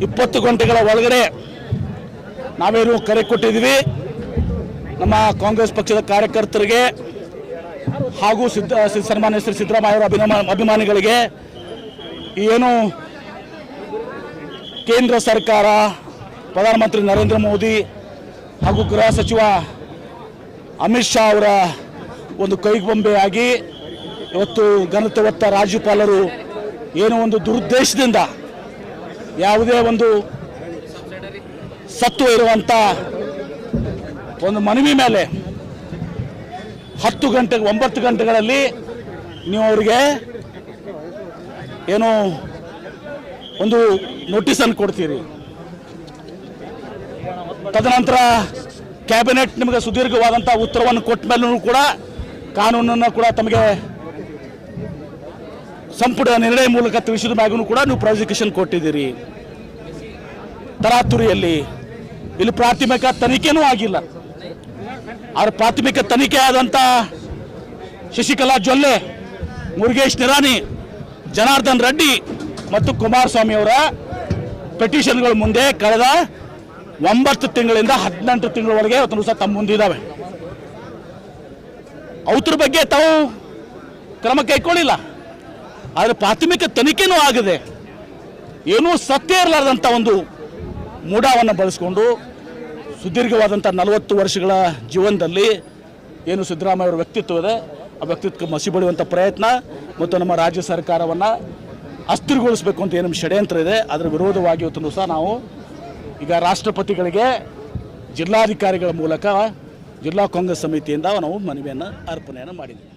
20 ಗಂಟೆಗಳ ಒಳಗಡೆ ನಾವೇನು ಕರೆ ಕೊಟ್ಟಿದ್ದೀವಿ ನಮ್ಮ ಕಾಂಗ್ರೆಸ್ ಪಕ್ಷದ ಕಾರ್ಯಕರ್ತರಿಗೆ ಹಾಗೂ ಸನ್ಮಾನ್ಯ ಶ್ರೀ ಸಿದ್ದರಾಮಯ್ಯ ಅವರ ಅಭಿಮಾನಿಗಳಿಗೆ ಏನು ಕೇಂದ್ರ ಸರ್ಕಾರ ಪ್ರಧಾನಮಂತ್ರಿ ನರೇಂದ್ರ ಮೋದಿ ಹಾಗೂ ಗೃಹ ಸಚಿವ ಅಮಿತ್ ಶಾ ಅವರ ಒಂದು ಕೈಗೊಂಬೆಯಾಗಿ ಇವತ್ತು ಘನತೆ ಹೊತ್ತ ರಾಜ್ಯಪಾಲರು ಏನೋ ಒಂದು ದುರುದ್ದೇಶದಿಂದ ಯಾವುದೇ ಒಂದು ಸತ್ತು ಇರುವಂಥ ಒಂದು ಮನವಿ ಮೇಲೆ 9 ಗಂಟೆಗಳಲ್ಲಿ ನೀವು ಅವರಿಗೆ ಏನೋ ಒಂದು ನೋಟಿಸನ್ನು ಕೊಡ್ತೀರಿ. ತದನಂತರ ಕ್ಯಾಬಿನೆಟ್ ನಿಮಗೆ ಸುದೀರ್ಘವಾದಂಥ ಉತ್ತರವನ್ನು ಕೊಟ್ಟ ಮೇಲೂ ಕೂಡ ಕಾನೂನನ್ನು ಕೂಡ ತಮಗೆ ಸಂಪುಟ ನಿರ್ಣಯ ಮೂಲಕ ತಿಳಿಸಿದ ಮ್ಯಾಗೂ ಕೂಡ ನೀವು ಪ್ರಾಸಿಕ್ಯೂಷನ್ ಕೊಟ್ಟಿದ್ದೀರಿ. ತರಾತುರಿಯಲ್ಲಿ ಇಲ್ಲಿ ಪ್ರಾಥಮಿಕ ತನಿಖೆನೂ ಆಗಿಲ್ಲ. ಆದರೆ ಪ್ರಾಥಮಿಕ ತನಿಖೆ ಆದಂಥ ಶಶಿಕಲಾ ಜೊಲ್ಲೆ, ಮುರುಗೇಶ್ ನಿರಾಣಿ, ಜನಾರ್ದನ್ ರೆಡ್ಡಿ ಮತ್ತು ಕುಮಾರಸ್ವಾಮಿ ಅವರ ಪೆಟಿಷನ್ಗಳ ಮುಂದೆ ಕಳೆದ 9 ತಿಂಗಳಿಂದ 18 ತಿಂಗಳವರೆಗೆ ಇವತ್ತು ಸಹ ತಮ್ಮ ಮುಂದಿದ್ದಾವೆ. ಅವ್ರ ಬಗ್ಗೆ ತಾವು ಕ್ರಮ ಕೈಗೊಳ್ಳಿಲ್ಲ. ಆದರೆ ಪ್ರಾಥಮಿಕ ತನಿಖೆನೂ ಆಗಿದೆ. ಏನೂ ಸತ್ಯ ಇರಲಾರ್ದಂಥ ಒಂದು ಮೂಢವನ್ನು ಬಳಸಿಕೊಂಡು ಸುದೀರ್ಘವಾದಂಥ 40 ವರ್ಷಗಳ ಜೀವನದಲ್ಲಿ ಏನು ಸಿದ್ದರಾಮಯ್ಯ ಅವರ ವ್ಯಕ್ತಿತ್ವ ಇದೆ, ಆ ವ್ಯಕ್ತಿತ್ವ ಮಸಿಬಳಿಯುವಂಥ ಪ್ರಯತ್ನ ಮತ್ತು ನಮ್ಮ ರಾಜ್ಯ ಸರ್ಕಾರವನ್ನು ಅಸ್ಥಿರಗೊಳಿಸಬೇಕು ಅಂತ ಏನು ಷಡ್ಯಂತ್ರ ಇದೆ, ಅದರ ವಿರೋಧವಾಗಿ ಇವತ್ತು ಸಹ ನಾವು ಈಗ ರಾಷ್ಟ್ರಪತಿಗಳಿಗೆ ಜಿಲ್ಲಾಧಿಕಾರಿಗಳ ಮೂಲಕ ಜಿಲ್ಲಾ ಕಾಂಗ್ರೆಸ್ ಸಮಿತಿಯಿಂದ ನಾವು ಮನವಿಯನ್ನು ಅರ್ಪಣೆಯನ್ನು ಮಾಡಿದ್ದೀವಿ.